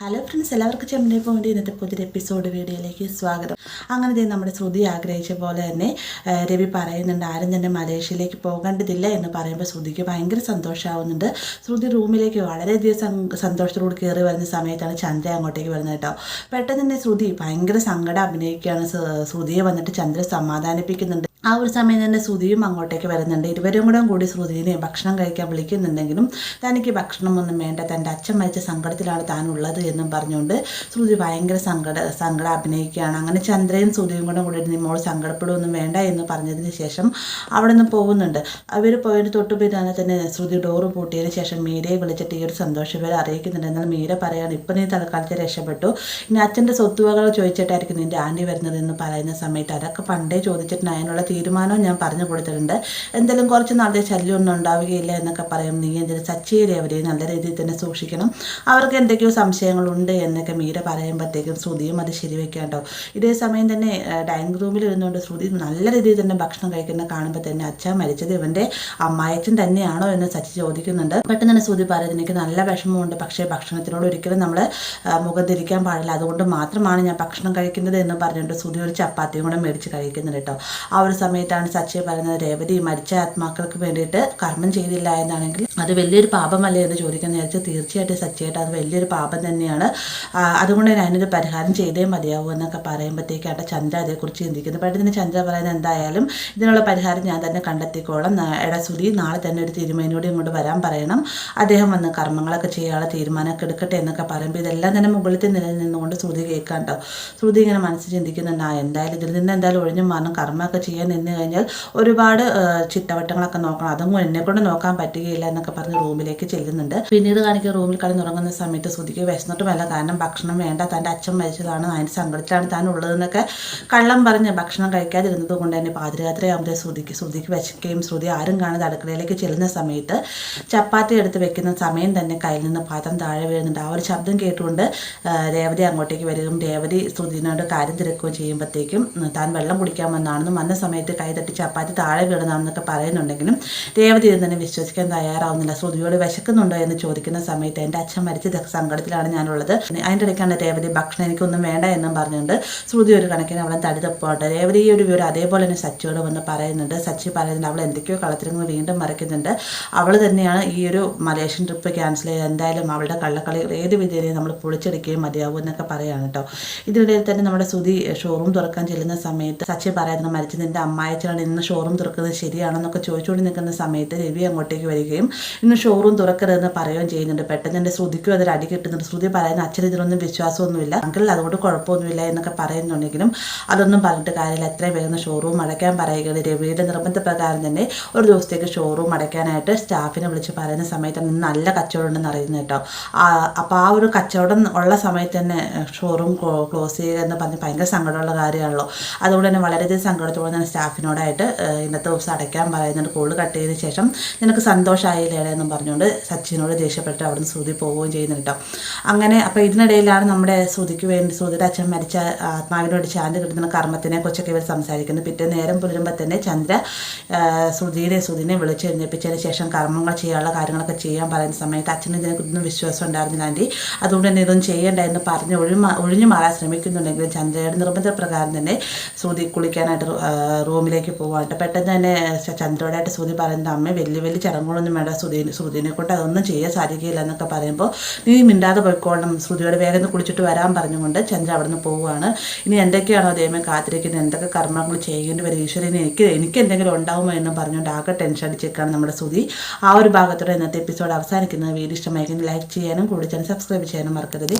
Hello friends, എല്ലാവർക്കും ചെമ്മനെ പോകേണ്ട ഇന്നത്തെ പുതിയൊരു എപ്പിസോഡ് വീഡിയോയിലേക്ക് സ്വാഗതം. അങ്ങനെ നമ്മുടെ ശ്രുതി ആഗ്രഹിച്ച പോലെ തന്നെ രവി പറയുന്നുണ്ട്, ആരും തന്നെ മലേഷ്യയിലേക്ക് പോകേണ്ടതില്ല എന്ന് പറയുമ്പോൾ ശ്രുതിക്ക് ഭയങ്കര സന്തോഷമാവുന്നുണ്ട്. ശ്രുതി റൂമിലേക്ക് വളരെയധികം സന്തോഷത്തോട് കയറി വരുന്ന സമയത്താണ് ചന്ദ്ര അങ്ങോട്ടേക്ക് വരുന്നത് കേട്ടോ. പെട്ടെന്ന് തന്നെ ശ്രുതി ഭയങ്കര സങ്കടം അഭിനയിക്കുകയാണ്. ശ്രുതിയെ വന്നിട്ട് ചന്ദ്ര സമാധാനിപ്പിക്കുന്നുണ്ട്. ആ ഒരു സമയം തന്നെ ശ്രുതിയും അങ്ങോട്ടേക്ക് വരുന്നുണ്ട്. ഇരുവരും കൂടി ശ്രുതിനെ ഭക്ഷണം കഴിക്കാൻ വിളിക്കുന്നുണ്ടെങ്കിലും തനിക്ക് ഭക്ഷണമൊന്നും വേണ്ട, തൻ്റെ അച്ഛൻ മരിച്ച സങ്കടത്തിലാണ് താനുള്ളത് എന്നും പറഞ്ഞുകൊണ്ട് ശ്രുതി ഭയങ്കര സങ്കടം അഭിനയിക്കുകയാണ്. അങ്ങനെ ചന്ദ്രയും ശ്രുതിയും കൂടി നിമ്മോൾ സങ്കടപ്പെടുകയൊന്നും വേണ്ട എന്ന് പറഞ്ഞതിന് ശേഷം അവിടെ നിന്ന് പോകുന്നുണ്ട്. അവർ പോയതിന് തൊട്ട് പിന്നെ തന്നെ ശ്രുതി ഡോറ് പൂട്ടിയതിന് ശേഷം മീരയെ വിളിച്ചിട്ട് ഈ ഒരു സന്തോഷം ഇവരെ അറിയിക്കുന്നുണ്ട്. എന്നാൽ മീര പറയാണ്, ഇപ്പം നീ തൽക്കാലത്ത് രക്ഷപ്പെട്ടു, ഇനി അച്ഛൻ്റെ സ്വത്തുവകൾ ചോദിച്ചിട്ടായിരിക്കും നിൻ്റെ ആൻറ്റി വരുന്നത് എന്ന് പറയുന്ന സമയത്ത് അതൊക്കെ പണ്ടേ ചോദിച്ചിട്ടുണ്ട്, അതിനുള്ള തീരുമാനവും ഞാൻ പറഞ്ഞു കൊടുത്തിട്ടുണ്ട്, എന്തെങ്കിലും കുറച്ച് നാളത്തെ ശല്യമൊന്നും ഉണ്ടാവുകയില്ല എന്നൊക്കെ പറയും. നീ എന്തെങ്കിലും സച്ചിയെ അവരെ നല്ല രീതിയിൽ തന്നെ സൂക്ഷിക്കണം, അവർക്ക് എന്തൊക്കെയോ സംശയങ്ങളുണ്ട് എന്നൊക്കെ മീര പറയുമ്പോഴത്തേക്കും ശ്രുതിയും അത് ശരിവെക്കാണ്ടോ. ഇതേ സമയം തന്നെ ഡൈനിങ് റൂമിൽ ഇരുന്നുകൊണ്ട് ശ്രുതി നല്ല രീതിയിൽ തന്നെ ഭക്ഷണം കഴിക്കുന്ന കാണുമ്പോൾ തന്നെ അച്ഛൻ മരിച്ചത് ഇവൻ്റെ അമ്മായച്ചൻ തന്നെയാണോ എന്ന് സച്ചി ചോദിക്കുന്നുണ്ട്. പെട്ടെന്ന് തന്നെ ശ്രുതി പറയുന്നത്, എനിക്ക് നല്ല വിഷമമുണ്ട്, പക്ഷേ ഭക്ഷണത്തിനോട് ഒരിക്കലും നമ്മൾ മുഖം തിരിക്കാൻ പാടില്ല, അതുകൊണ്ട് മാത്രമാണ് ഞാൻ ഭക്ഷണം കഴിക്കുന്നത് എന്ന് പറഞ്ഞുകൊണ്ട് ശ്രുതി ഒരു ചപ്പാത്തിയും കൂടെ മേടിച്ച് കഴിക്കുന്നുണ്ട് കേട്ടോ. ആ ഒരു സമയത്താണ് സച്ചി പറയുന്നത്, രേവതി മരിച്ച ആത്മാക്കൾക്ക് വേണ്ടിയിട്ട് കർമ്മം ചെയ്തില്ല എന്നാണെങ്കിൽ അത് വലിയൊരു പാപമല്ലേ എന്ന് ചോദിക്കുന്ന നേരത്തെ തീർച്ചയായിട്ടും സച്ചിയായിട്ട് അത് വലിയൊരു പാപം തന്നെയാണ്, അതുകൊണ്ട് തന്നെ അതിനൊരു പരിഹാരം ചെയ്തേ മതിയാവൂ എന്നൊക്കെ പറയുമ്പോഴത്തേക്കാണ് ചന്ദ്ര അതേക്കുറിച്ച് ചിന്തിക്കുന്നത്. പെട്ടെന്ന് ചന്ദ്ര പറയുന്നത്, എന്തായാലും ഇതിനുള്ള പരിഹാരം ഞാൻ തന്നെ കണ്ടെത്തിക്കോളാം, ശ്രുതി നാളെ തന്നെ ഒരു തിരുമേനിയോട് ഇങ്ങോട്ട് വരാൻ പറയണം, അദ്ദേഹം വന്ന് കർമ്മങ്ങളൊക്കെ ചെയ്യാനുള്ള തീരുമാനമൊക്കെ എടുക്കട്ടെ എന്നൊക്കെ പറയുമ്പോൾ ഇതെല്ലാം തന്നെ മുകളിൽ നിന്നുകൊണ്ട് ശ്രുതി കേൾക്കാണ്ടോ. ശ്രുതി ഇങ്ങനെ മനസ്സിൽ ചിന്തിക്കുന്നുണ്ട്, എന്തായാലും ഇതിൽ നിന്ന് എന്തായാലും ഒഴിഞ്ഞു മാറണം, കർമ്മമൊക്കെ ചെയ്യാൻ നിന്ന് കഴിഞ്ഞാൽ ഒരുപാട് ചിട്ടവട്ടങ്ങളൊക്കെ നോക്കണം, അതൊന്നും എന്നെക്കൊണ്ട് നോക്കാൻ പറ്റുകയില്ല എന്നൊക്കെ പറഞ്ഞ് റൂമിലേക്ക് ചെല്ലുന്നുണ്ട്. പിന്നീട് കാണിക്കുന്ന റൂമിൽ കിടന്നുറങ്ങുന്ന സമയത്ത് ശ്രുതിക്ക് വിശന്നിട്ടുമല്ല, കാരണം ഭക്ഷണം വേണ്ട, തൻ്റെ അച്ഛൻ മരിച്ചതാണ്, അതിൻ്റെ സങ്കടത്തിലാണ് താൻ ഉള്ളതെന്നൊക്കെ കള്ളം പറഞ്ഞ് ഭക്ഷണം കഴിക്കാതിരുന്നത് കൊണ്ട് തന്നെ പാതിരാത്രിയാകുമ്പോൾ ശ്രുതിക്ക് വിശക്കുകയും ശ്രുതി ആരും കാണാതെ അടുക്കളയിലേക്ക് ചെല്ലുന്ന സമയത്ത് ചപ്പാത്തി എടുത്ത് വെക്കുന്ന സമയം തന്നെ കയ്യിൽ നിന്ന് പാത്രം താഴെ വീഴുന്നുണ്ട്. ആ ഒരു ശബ്ദം കേട്ടുകൊണ്ട് രേവതി അങ്ങോട്ടേക്ക് വരികയും രേവതി ശ്രുതിനോട് കാര്യം തിരക്കുകയും ചെയ്യുമ്പോഴത്തേക്കും താൻ വെള്ളം കുടിക്കാൻ വന്നാണെന്നും വന്ന സമയത്ത് കൈ തട്ടി ചപ്പാത്തി താഴെ വീണതാണെന്നൊക്കെ പറയുന്നുണ്ടെങ്കിലും രേവതി ഇത് തന്നെ വിശ്വസിക്കാൻ തയ്യാറാവുന്നില്ല. ശ്രുതിയോട് വിശക്കുന്നുണ്ടോ എന്ന് ചോദിക്കുന്ന സമയത്ത് എൻ്റെ അച്ഛൻ മരിച്ച സങ്കടത്തിലാണ് ഞാനുള്ളത്, അതിൻ്റെ ഇടയ്ക്കാണ് രേവതി ഭക്ഷണം എനിക്കൊന്നും വേണ്ട എന്നും പറഞ്ഞുകൊണ്ട് ശ്രുതി ഒരു കണക്കിന് അവളെ തടി തപ്പോട്ടെ. രേവതി ഈ ഒരു വിവരം അതേപോലെ തന്നെ സച്ചിയോട് വന്ന് പറയുന്നുണ്ട്. സച്ചി പറയുന്നുണ്ട്, അവൾ എന്തൊക്കെയോ കളത്തിരങ്ങൾ വീണ്ടും മറയ്ക്കുന്നുണ്ട്, അവൾ തന്നെയാണ് ഈ ഒരു മലേഷ്യൻ ട്രിപ്പ് ക്യാൻസൽ ചെയ്ത്, എന്തായാലും അവളുടെ കള്ളക്കളി ഏത് വിധേനയും നമ്മൾ പൊളിച്ചെടുക്കുകയും മതിയാവും എന്നൊക്കെ പറയുകയാണ് കേട്ടോ. ഇതിനിടയിൽ തന്നെ നമ്മുടെ ശ്രുതി ഷോറൂം തുറക്കാൻ ചെല്ലുന്ന സമയത്ത് സച്ചി പറയുന്നത്, മരിച്ചതിൻ്റെ അമ്മായച്ചനാണ് ഇന്ന് ഷോറൂം തുറക്കുന്നത് ശരിയാണെന്നൊക്കെ ചോദിച്ചുകൊണ്ട് നിൽക്കുന്ന സമയത്ത് രവി അങ്ങോട്ടേക്ക് വരികയും ഇന്ന് ഷോറൂം തുറക്കരുതെന്ന് പറയുകയും ചെയ്യുന്നുണ്ട്. പെട്ടെന്ന് എൻ്റെ ശ്രുതിക്കും അതൊരു അടി കിട്ടുന്നുണ്ട്. ശ്രുതി പറയുന്ന അച്ഛൻ ഇതിനൊന്നും വിശ്വാസമൊന്നുമില്ല, അങ്കിൾ അതുകൊണ്ട് കുഴപ്പമൊന്നുമില്ല എന്നൊക്കെ പറയുന്നുണ്ടെങ്കിലും അതൊന്നും പറഞ്ഞിട്ട് കാര്യമില്ല, എത്രയും വേഗം ഷോറൂം അടയ്ക്കാൻ പറയുകയാണ്. രവിയുടെ നിർബന്ധപ്രകാരം തന്നെ ഒരു ദിവസത്തേക്ക് ഷോറൂം അടയ്ക്കാനായിട്ട് സ്റ്റാഫിനെ വിളിച്ച് പറയുന്ന സമയത്താണ് ഇന്ന് നല്ല കച്ചവടം ഉണ്ടെന്ന് അറിയുന്നത് കേട്ടോ. അപ്പോൾ ആ ഒരു കച്ചവടം ഉള്ള സമയത്ത് തന്നെ ഷോറൂം ക്ലോസ് ചെയ്യുക എന്ന് പറഞ്ഞ് ഭയങ്കര സങ്കടമുള്ള കാര്യമാണല്ലോ. അതുകൊണ്ട് തന്നെ വളരെയധികം സങ്കടത്തോടെ ഞാൻ സ്റ്റാഫിനോടായിട്ട് ഇന്നത്തെ ദിവസം അടയ്ക്കാൻ പറയുന്നുണ്ട്. കോള് കട്ട് ചെയ്തതിന് ശേഷം നിനക്ക് സന്തോഷമായില്ലേ എന്നും പറഞ്ഞുകൊണ്ട് സച്ചിനോട് ദേഷ്യപ്പെട്ട് അവിടുന്ന് ശ്രുതി പോവുകയും ചെയ്യുന്നുണ്ട് കേട്ടോ. അങ്ങനെ അപ്പോൾ ഇതിനിടയിലാണ് നമ്മുടെ ശ്രുതിക്ക് വേണ്ടി ശ്രുതിയുടെ അച്ഛൻ മരിച്ച ആത്മാവിനോട് ശാന്തി കിട്ടുന്ന കർമ്മത്തിനെ കുറിച്ചൊക്കെ ഇവർ സംസാരിക്കുന്നത്. പിറ്റേ നേരം പുലരുമ്പോൾ തന്നെ ചന്ദ്ര ശ്രുതിനെ വിളിച്ചെഴുന്നേൽപ്പിച്ചതിന് ശേഷം കർമ്മങ്ങൾ ചെയ്യാനുള്ള കാര്യങ്ങളൊക്കെ ചെയ്യാൻ പറയുന്ന സമയത്ത് അച്ഛന് ഇതിനെക്കുറിച്ചൊന്നും വിശ്വാസം ഉണ്ടായിരുന്നില്ല ആൻറ്റി, അതുകൊണ്ട് തന്നെ ഇതൊന്നും ചെയ്യേണ്ട എന്ന് പറഞ്ഞ് ഒഴിഞ്ഞു മാറാൻ ശ്രമിക്കുന്നുണ്ടെങ്കിലും ചന്ദ്രയുടെ നിർബന്ധപ്രകാരം തന്നെ ശ്രുതി കുളിക്കാനായിട്ട് റൂമിലേക്ക് പോകാനായിട്ട് പെട്ടെന്ന് തന്നെ ചന്ദ്രയോടായിട്ട് ശ്രുതി പറയുന്നത്, അമ്മ വലിയ ചടങ്ങുകളൊന്നും വേണ്ട, ശ്രുതിനെ കൊണ്ട് അതൊന്നും ചെയ്യാൻ സാധിക്കില്ല എന്നൊക്കെ പറയുമ്പോൾ നീ മിണ്ടാതെ പോയിക്കോളണം, ശ്രുതിയോട് വേഗം കുളിച്ചിട്ട് വരാൻ പറഞ്ഞുകൊണ്ട് ചന്ദ്ര അവിടെ നിന്ന് പോവുകയാണ്. ഇനി എന്തൊക്കെയാണോ ദൈവമേ കാത്തിരിക്കുന്നത്, എന്തൊക്കെ കർമ്മങ്ങൾ ചെയ്യേണ്ടി വരും, ഈശ്വരനെ എനിക്ക് എന്തെങ്കിലും ഉണ്ടാവുമോ എന്നും പറഞ്ഞുകൊണ്ട് ആകെ ടെൻഷൻ അടിച്ചേക്കാണ് നമ്മുടെ ശ്രുതി. ആ ഒരു ഭാഗത്തോടെ ഇന്നത്തെ എപ്പിസോഡ് അവസാനിക്കുന്നത്. വീഡിയോ ഇഷ്ടമായിരിക്കും ലൈക്ക് ചെയ്യാനും കൂടി ചാനൽ സബ്സ്ക്രൈബ് ചെയ്യാനും മറക്കരുത്.